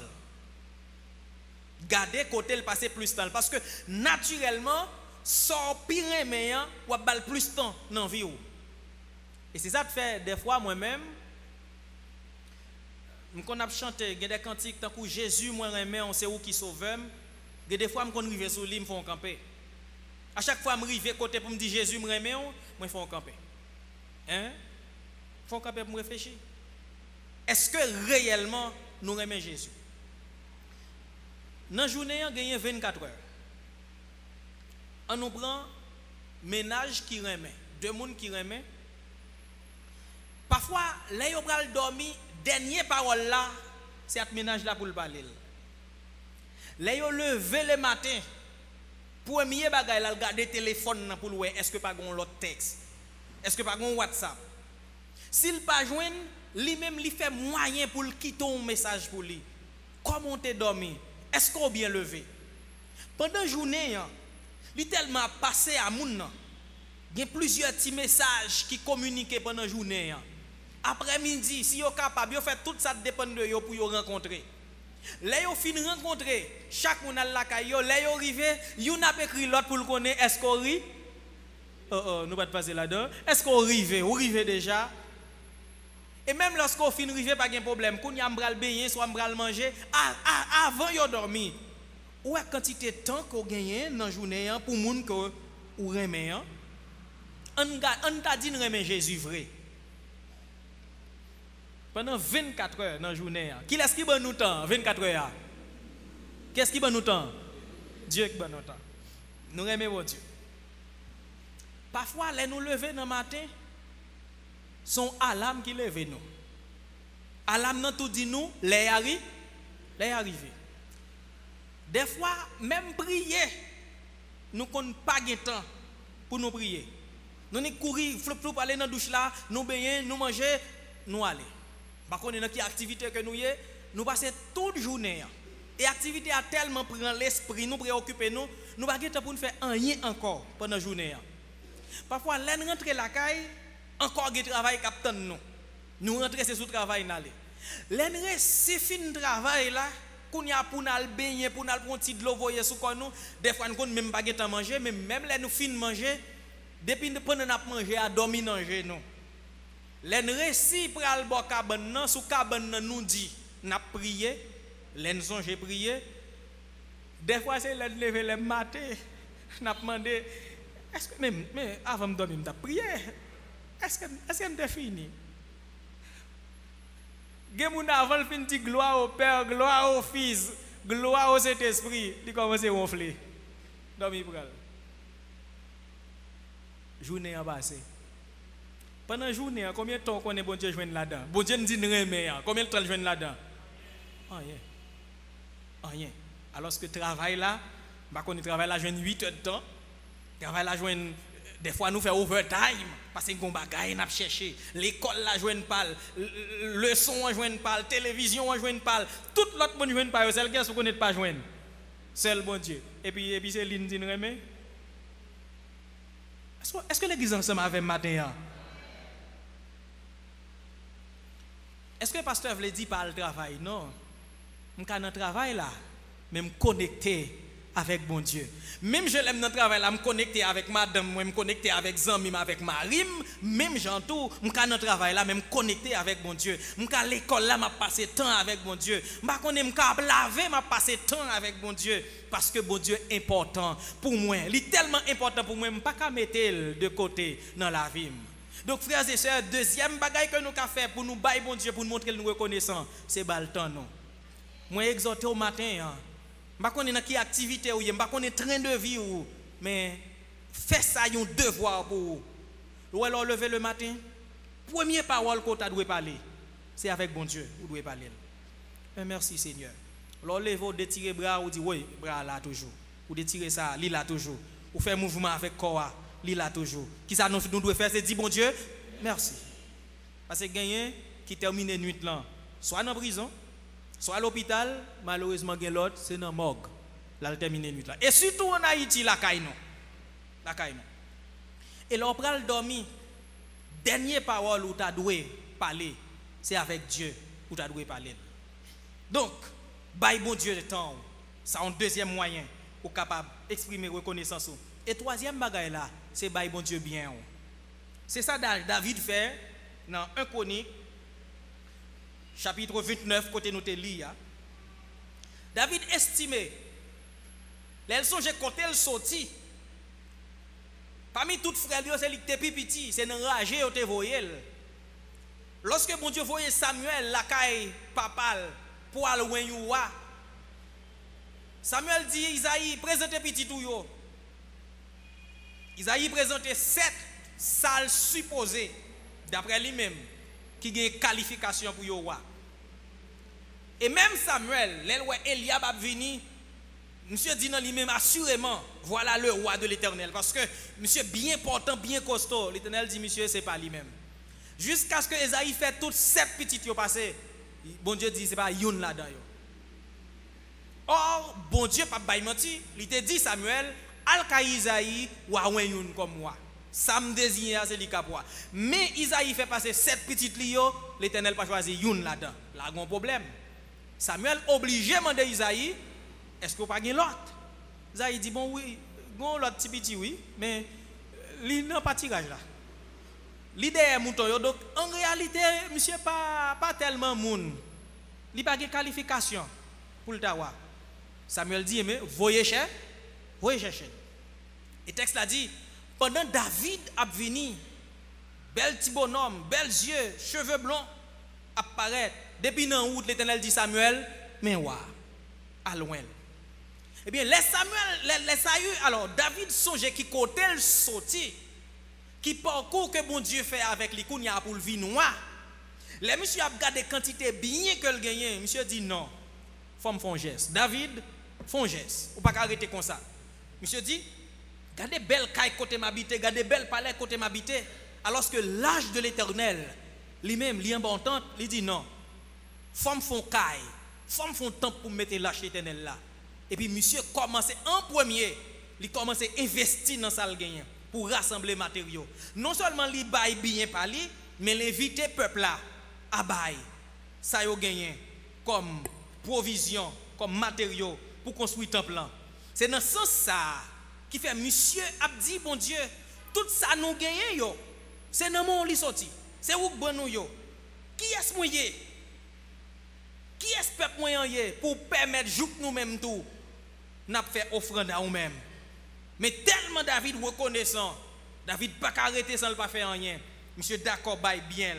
Garder côté le passer plus de temps parce que naturellement sort pire remet ou bal plus de temps dans vie ou. Et c'est ça que fait des fois moi-même qu'on a chanté des cantiques tant que Jésus moi remet on sait où qui sauve. Des fois me rive sur lui me font camper. À chaque fois me rive côté pour me dire Jésus me remet moi font camper. Font camper pour me réfléchir. Est-ce que réellement nous remet Jésus? Dans la journée, on gagne 24 heures. On nous prend ménage qui remet, deux personnes qui remet. Parfois, là, on va dormir, dernière parole là, c'est ce ménage là pour le parler. Là, on levé le matin, premier bagage là, regarder le téléphone pour voir est-ce que pas gon l'autre texte, est-ce que pas gon WhatsApp. S'il pas joindre, lui-même il fait moyen pour quitter un message pour lui. Comment tu dormi? Est-ce qu'on bien levé? Pendant la journée, il est tellement passé à moun. Il y a plusieurs petits messages qui communiquent pendant la journée. Après-midi, si vous êtes capable, vous faites tout ça dépend de vous pour vous rencontrer. Là, vous finissez de rencontrer, chaque monde a la caille, là, vous arrivez, vous n'avez pas écrit l'autre pour le connaître. Est-ce qu'on rit? Nous ne pas passer là-dedans. Est-ce qu'on arrive? Vous arrivez déjà? Et même lorsqu'on finit de pas de problème, quand vous avez baigner, soit vous manger, avant de dormir, ouais quantité de temps qu'on gagne dans journée pour monde que ou remet on t'a dit remet Jésus vrai pendant 24 heures dans journée qui est-ce qui donne nous temps 24 heures qu'est-ce qui donne nous temps Dieu qui donne nous temps nous remet bon Dieu parfois les nous lever dans matin son alarme qui lève nous alarme nan tout dit nous les arrivé des fois même prier nous qu'on pas de temps pour nous prier nous ni courir flop aller dans douche là nous baigner nous manger nous aller par contre dans qui activité que nous passer toute journée et activité a tellement prend l'esprit nous préoccuper nous pas de temps pour nous faire rien encore pendant la journée parfois l'en rentrer la caille encore du travail captain nous rentrer c'est sous travail n'aller l'en c'est fin travail là qu'on y a pour nous baigner pour nous prendre petit de l'eau voyer sous nous des fois nous même pas de temps manger mais même là nous fin manger depuis pendant n'a manger à dormir manger nous l'en récit pour al bo cabane nan sous cabane nous dit n'a prié l'en songe prier des fois c'est l'en lever le matin n'a demandé est-ce que même mais avant de dormir m'ta prier est-ce que m'ta fini Gemoun avant fin dit gloire au Père, gloire au Fils, gloire au Saint-Esprit, il commence à ronfler. Dormi pral. Journée a passé. Pendant la journée, combien de temps qu'on est bon Dieu joindre là-dedans? Bon Dieu nous dit remet, combien de temps joindre là-dedans? Rien. Alors que travail là, bah qu'on travaille là joindre 8 heures de temps. Travail là joindre des fois nous fait overtime parce que on bagaille n'a chercher l'école la joindre pas leçon on joindre pas télévision on joindre pas toute l'autre bonne joindre pas celle qui connaît pas joindre seul bon Dieu et puis c'est l'ine dit remet est-ce que l'église ensemble avec matin est-ce que le pasteur veut dire par le travail non je suis dans le travail là mais me connecter avec bon Dieu. Même je l'aime dans le travail là, me connecter avec madame, moi me connecter avec Zami, avec Marim, même j'entoure, me dans le travail là, même connecter avec bon Dieu. Me à l'école là, m'a passé temps avec bon Dieu. M'a connait me laver, m'a passé temps avec bon Dieu parce que bon Dieu est important pour moi. Il est tellement important pour moi, me pas qu'à mettre de côté dans la vie. Donc frères et sœurs, deuxième bagaille que nous avons fait pour nous bailler bon Dieu pour nous montrer que nous reconnaissons, c'est bal temps non. Moi exhorter au matin je ne sais pas quelle activité ou je ne sais pas quel train de vie ou mais fais ça un devoir pour vous. Ou alors lever le matin, première parole que tu dois parler, c'est avec bon Dieu, vous devez parler. Merci Seigneur. Alors levez détirer bras ou dit oui, bras là toujours. Ou détirer ça, li là toujours. Ou faire mouvement avec corps, li là toujours. Qui ça nous devons faire c'est dire bon Dieu, merci. Parce que gagner qui termine nuit là, soit dans prison, soit à l'hôpital, malheureusement, l'autre, c'est dans la morgue. Là, terminé nuit là. Et surtout en Haïti, la caille. Et là, on prend le dormir. Dernière parole où tu as dû parler, c'est avec Dieu où tu as dû parler. Donc, bail bon Dieu le temps. C'est un deuxième moyen pour capable d'exprimer reconnaissance. Et troisième bagaille là, c'est bail bon Dieu bien. C'est ça David fait dans 1 Chronique. Chapitre 29, côté nous te lit. David estimé, les leçons j'ai compté le sorti. Parmi toutes frères, c'est lui qui était petit, c'est enragé au te voyel. Lorsque bon Dieu voyait Samuel, la caille papal, pour aller loin, Samuel dit Isaïe, présentez petit tout yo. Isaïe présentait 7 salles supposées, d'après lui-même, qui a une qualification pour le roi. Et même Samuel, Eliab a venu, monsieur dit dans lui-même assurément, voilà le roi de l'Éternel. Parce que monsieur bien portant, bien costaud, l'Éternel dit monsieur, c'est pas lui-même. Jusqu'à ce que Esaïe fait toutes 7 petites qui ont passé, bon Dieu dit c'est pas une là-dedans. Or, bon Dieu, pas bail menti, il te dit Samuel, al-ka Isaïe, ou a une comme moi. Ça me désigne, c'est l'ikapoua. Mais Isaïe fait passer 7 petites lios, l'Éternel pas choisi une là-dedans. Là, il y a un problème. Samuel obligé de demander Isaïe, est-ce que vous pas l'autre? Isaïe dit, bon oui, l'autre petit petit oui, mais il n'a pas de tirage là. L'idée est mouton. Donc, en réalité, monsieur pas tellement moun. Il n'a pas de qualification pour le tawa. Samuel dit, mais voyez chercher. Et texte l'a dit, pendant David a venu, bel petit bonhomme, bels yeux, cheveux blancs, apparaît. Depuis dans route, l'Éternel dit Samuel, mais wa, à loin. Eh bien, les Saül, alors David songeait qui côté le sorti, qui parcourt que bon Dieu fait avec les coups, il y a pour le vin noir. Les monsieur a regardé quantité bien que le gagne, monsieur dit non, faut me faire un geste. David, font un geste. Ou pas arrêter comme ça. Monsieur dit, gardez belle caille côté m'habiter, gardez belle palais côté m'habiter. Alors que l'âge de l'Éternel, lui-même, lui en bon temps, il dit non. Femme font caille, femme font temps pour mettre l'âge l'Éternel là. Et puis monsieur commence en premier, il commence à investir dans ça le gagnant pour rassembler matériaux. Non seulement il baille bien par lui, mais l'inviter peuple là à bail. Ça y gagné comme provision, comme matériaux pour construire un plan. C'est dans ce sens ça qui fait monsieur a dit bon Dieu, tout ça nous gagnons. C'est dans mon lit sorti. C'est où bon nous yo. Qui est-ce moyen? Qui est-ce peuple moyen pour permettre jouk nous-mêmes tout n'a fait offrande à nous-mêmes. Mais tellement David reconnaissant, David pas arrêter sans le pas faire rien. Monsieur d'accord bail bien.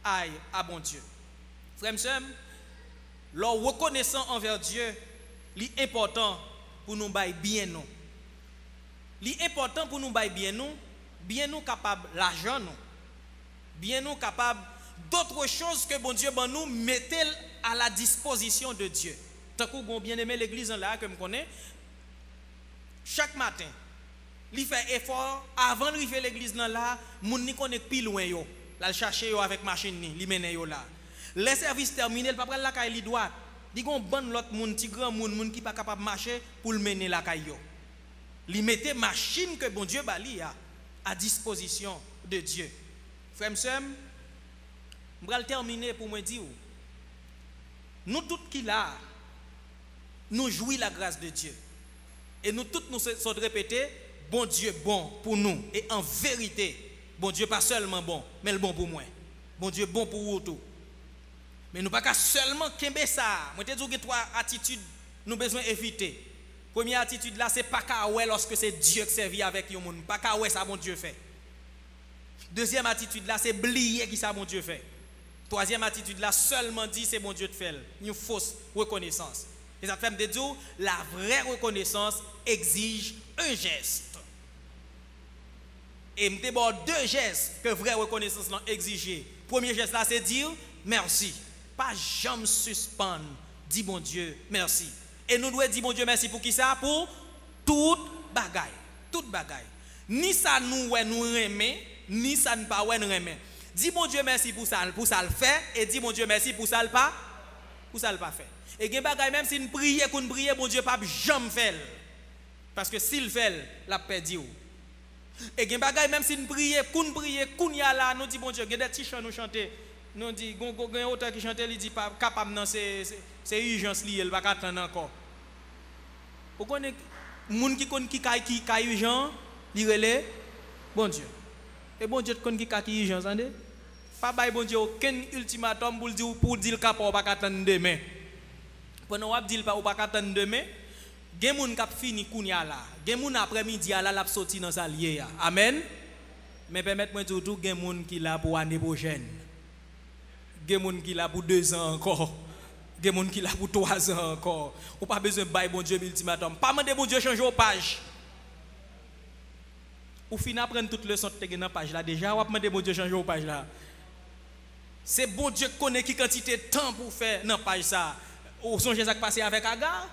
Aïe à bon Dieu. Frère et sœurs, leur reconnaissant envers Dieu, l'important pour nous bail bien nous. L'important pour nous bail bien nous capable l'argent nous. Bien nous capable d'autres choses que bon Dieu ben nous mettez à la disposition de Dieu. Tant que vous bien aimé l'église là que me connais, chaque matin, il fait effort avant de arriver l'église là, moun ni connaît plus loin yo. Là chercher yo avec machine ni, li mène yo là. Les services terminés, pas prendre la caille li droite. Di gon bon l'autre moun ti grand moun qui pas capable marcher pour le mener la caille yo. Li mette machine que bon Dieu bali à disposition de Dieu. Frère m'sem, m'bral terminer pour me dire nous tous qui là nous jouissons la grâce de Dieu. Et nous tous nous sommes répétés, bon Dieu bon pour nous. Et en vérité, bon Dieu pas seulement bon, mais le bon pour moi. Bon Dieu bon pour vous tout. Mais nous pas qu'à seulement kembe ça. Moi te dis que trois attitudes nous besoin éviter. Première attitude là, c'est pas qu'à ouais lorsque c'est Dieu qui servit avec yon monde. Pas qu'à ouais ça bon Dieu fait. Deuxième attitude là, c'est oublier qui ça bon Dieu fait. Troisième attitude là, seulement dit c'est bon Dieu te fait. Une fausse reconnaissance. Et ça fait me dire, la vraie reconnaissance exige un geste. Et me bon deux gestes que vraie reconnaissance exige. Premier geste là, c'est dire merci. Pas jamais suspendre. Dis bon Dieu, merci. Et nous devons dire bon Dieu merci pour qui ça? Pour toute bagaille. Toute bagaille. Ni ça nous remet, ni ça ne pas nous remet. Dis bon Dieu merci pour ça le fait, et dis bon Dieu merci pour ça le pas fait. Et gen bagay même si nous prions, bon Dieu pas jamais fait. Parce que s'il fait, la perdu. Et gen bagay même si nous prions, qu'on y a là, nous dit bon Dieu, gen des petits chants nous chanter. Nous dit gon auteur qui chante, il dit pas capable non c'est urgence lié, il va pas attendre encore. Vous connaissez moun qui kay urgence, il relè bon Dieu. Et bon Dieu connaît qui kay urgence, entendez? Pas bay bon Dieu aucun ultimatum pour dire capable pas attendre demain. Pendant wap dit pas ou pas attendre demain, gen moun k'ap fini kounya là. Gen moun après-midi là l'a sorti dans sa lié. Amen. Mais permettez-moi de tout gen moun qui là pour année prochaine. Gen moun qui là pour 2 ans encore. Gen moun qui là pour 3 ans encore. Ou pas besoin bay bon Dieu ultimatum. Pas demander bon Dieu changer page. Ou fin apprendre toute leçon te gen dans page là déjà, ou demander bon Dieu changer page là. C'est bon Dieu qui connaît qui quantité de temps pour faire dans page ça. Ou songe ça qui passé avec Agar.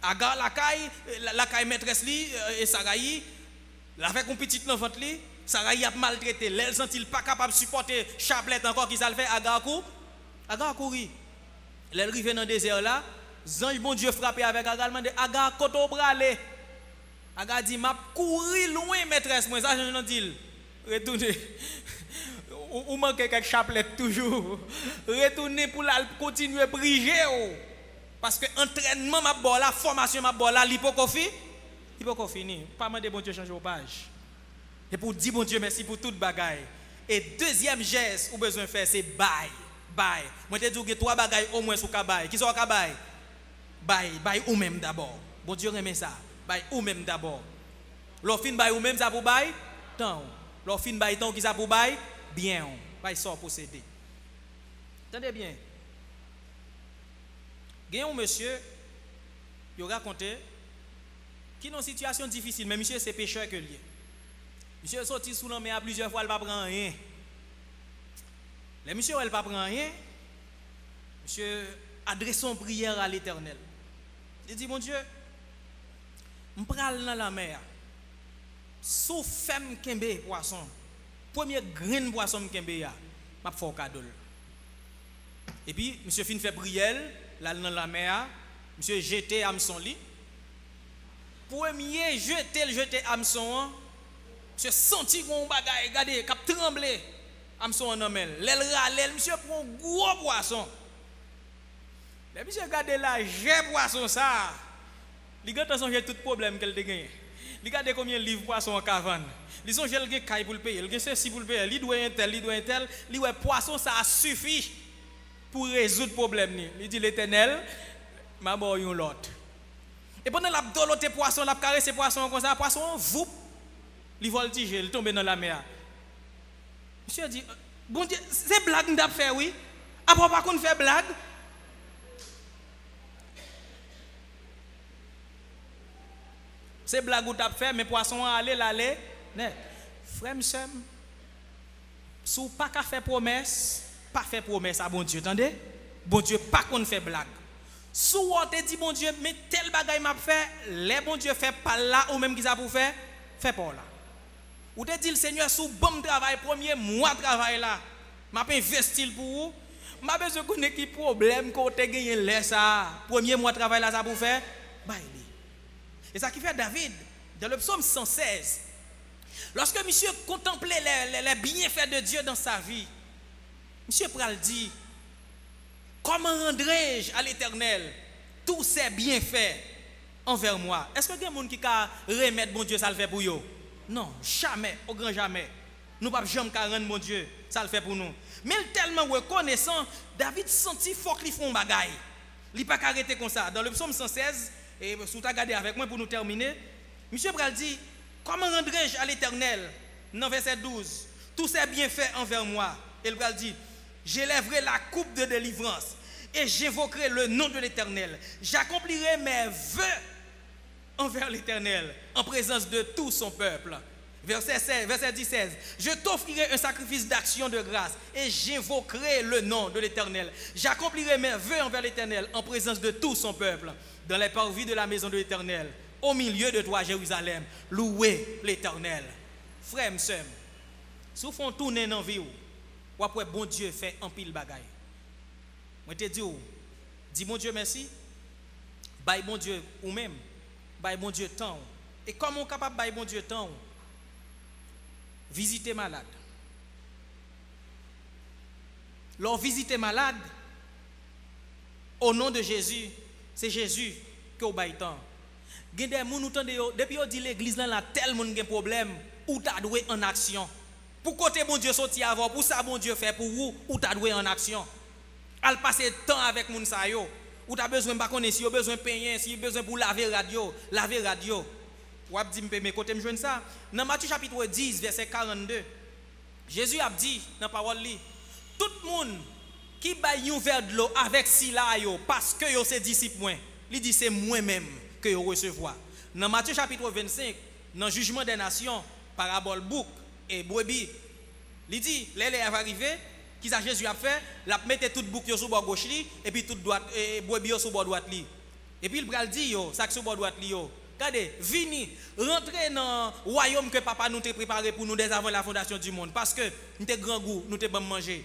Agar la caille maîtresse li et Saraï, la fait un petit enfant li, Saraï a maltraité, elle senti pas capable de supporter chapelet encore qui ça le fait Agar courir. Elle arrive dans le désert là, ange bon Dieu frappé avec Agar, demande Agar koto brale. Agar dit m'a courir loin maîtresse moi ça je dis retourner. Ou manque quelques chapelettes toujours. Retourner pour continuer à briller. Parce que entraînement m'a bon là, formation m'a bon là, l'hypocophie, il peut finir. Pas demander bon Dieu changer au page. Et pour dire bon Dieu merci pour toute bagaille. Et deuxième geste ou besoin faire c'est bail. Moi te dis que 3 bagailles au moins sous ka bail. Qui sont ka bail? Bail ou même d'abord. Bon Dieu remet ça. Bail ou même d'abord. L'offre fin bail ou même ça pour bail temps. L'offre fin bail temps qui ça pour bail bien. Bail sort posséder. Attendez bien. Il y a un monsieur il raconté qui est dans une situation difficile mais monsieur c'est pécheur que lié. Monsieur est sorti sous la mer plusieurs fois il pas prend rien. Les monsieur elle pas prend rien. Monsieur adresse son prière à l'Éternel. Il dit mon Dieu, je pral dans la mer. Sous femme kembe poisson. Premier grain poisson kembe ya, m'a fait cadeau. Et puis monsieur fin fait prière là dans la mer, monsieur jeté hameçon li. Premier jeté hameçon, monsieur senti gon bagay, regardez, cap trembler. Hameçon en amel. L'elle râle, monsieur prend gros poisson. Mais monsieur regarde là, j'ai poisson ça. Il regarde son tout problème qu'elle a gagné. Il regarde combien de livres poisson en cavane. Ils sont gel gen caille pour le payer, il gen ceci pour le payer, il doit un tel, il ouais poisson ça suffit pour résoudre problème ni. Il dit l'Éternel m'a bon yon l'autre. Et pendant la dolote poisson, la caresse poisson comme ça, poisson vous il voltige, il tombe dans la mer. Monsieur dit bon Dieu, c'est blague n'a fait oui. Après pas qu'on fait blague. C'est blague ou t'as fait mais poisson aller net. Frère monsieur, si vous pas qu'à faire promesse, pas faire promesse à bon Dieu, attendez? Bon Dieu pas qu'on fait blague. Si vous te dit bon Dieu, mais tel bagaille m'a fait, les bon Dieu fait pas là ou même qui ça pour faire, fait pas là. Ou te dit le Seigneur sous bon travail premier mois de travail là, m'a pas investi pour vous. M'a besoin de connaître qui problème qu'on te gagné là ça. Premier mois de travail là ça pour faire, bail. Et ça qui fait David, dans le psaume 116, lorsque monsieur contemplait les bienfaits de Dieu dans sa vie, monsieur pral dit, comment rendrai-je à l'Éternel tous ces bienfaits envers moi? Est-ce que il y a des gens qui peuvent remettre bon Dieu, ça le fait pour eux? Non, jamais, au grand jamais. Nous ne pouvons jamais rendre bon Dieu, ça le fait pour nous. Mais tellement reconnaissant, David sentit fort qu'il font bagaille. Il n'a pas arrêté comme ça. Dans le psaume 116, et si vous regardez avec moi pour nous terminer, monsieur Bral dit, comment rendrai-je à l'Éternel, dans verset 12, tous ces bienfaits envers moi? Et le Bral dit, j'élèverai la coupe de délivrance et j'évoquerai le nom de l'Éternel. J'accomplirai mes vœux envers l'Éternel en présence de tout son peuple. Verset 16, je t'offrirai un sacrifice d'action de grâce et j'évoquerai le nom de l'Éternel. J'accomplirai mes vœux envers l'Éternel en présence de tout son peuple. Dans les parvis de la maison de l'Éternel, au milieu de toi, Jérusalem, louez l'Éternel. Frère, m'sem, si vous font tourner dans la vie, ou après bon Dieu fait un pile bagaille. Moi te dis bon Dieu merci, baille bon Dieu ou même, baille bon Dieu temps. Et comment on est capable de bailler bon Dieu temps? Visiter malade. Leur visiter malade, au nom de Jésus, c'est Jésus qui a baillé temps. Depuis on dit l'église là, tel monde a un problème, ou t'as doué en action. Pour côté bon Dieu sorti avant, pour ça bon Dieu fait pour vous, ou t'as doué en action. Al passer temps avec moun sa yo, ou t'as besoin de connaître si vous besoin de payer, si vous besoin pour laver radio. Ou ap dit me côté me joindre ça. Dans Matthieu chapitre 10 verset 42, Jésus a dit dans parole li, tout le monde qui baille un verre de l'eau avec si là yo parce que yo c'est disciple moi. Il dit c'est moi-même que yo recevoir. Dans Matthieu chapitre 25, dans jugement des nations, parabole bouc et brebis, il dit les va arriver, qui ça Jésus a fait, la mettre toute bouc sur bord gauche li et puis toute droite et brebis sur bord droite li. Et puis il pral dit yo, ça sur bord droite li yo. Regardez, vini, rentrez dans le royaume que papa nous t'a préparé pour nous dès avant la fondation du monde. Parce que nous t'es grand goût, nous t'es bon manger.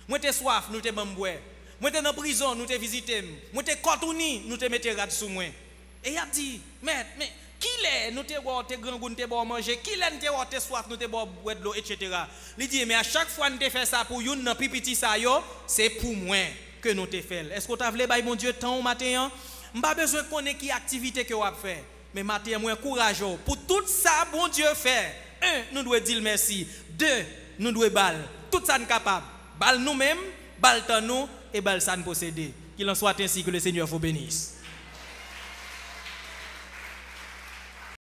Moi t'es soif, nous t'es bon boire. Moi t'es dans prison, nous t'es visité. Moi t'es cotouni, nous t'es mettez rad sous moi. Et il a dit, mais qui l'est, nous t'es grand goût, nous t'es bon manger. Qui l'est, nous t'es soif, nous t'es bon boire de l'eau, etc. Il dit, mais à chaque fois nous t'es fait ça pour une, dans pipiti ça yo, c'est pour moi que nous t'es fait. Est-ce que tu as voulu, mon Dieu, tant au matin? Je n'ai pas besoin de connaître qui activité que vous avez fait. Mais matin, moi, courageux. Pour tout ça, bon Dieu fait. 1, nous devons dire merci. 2, nous devons balle. Tout ça, nous sommes capables. Balle nous-mêmes, balle nous et balle ça nous posséder. Qu'il en soit ainsi que le Seigneur vous bénisse.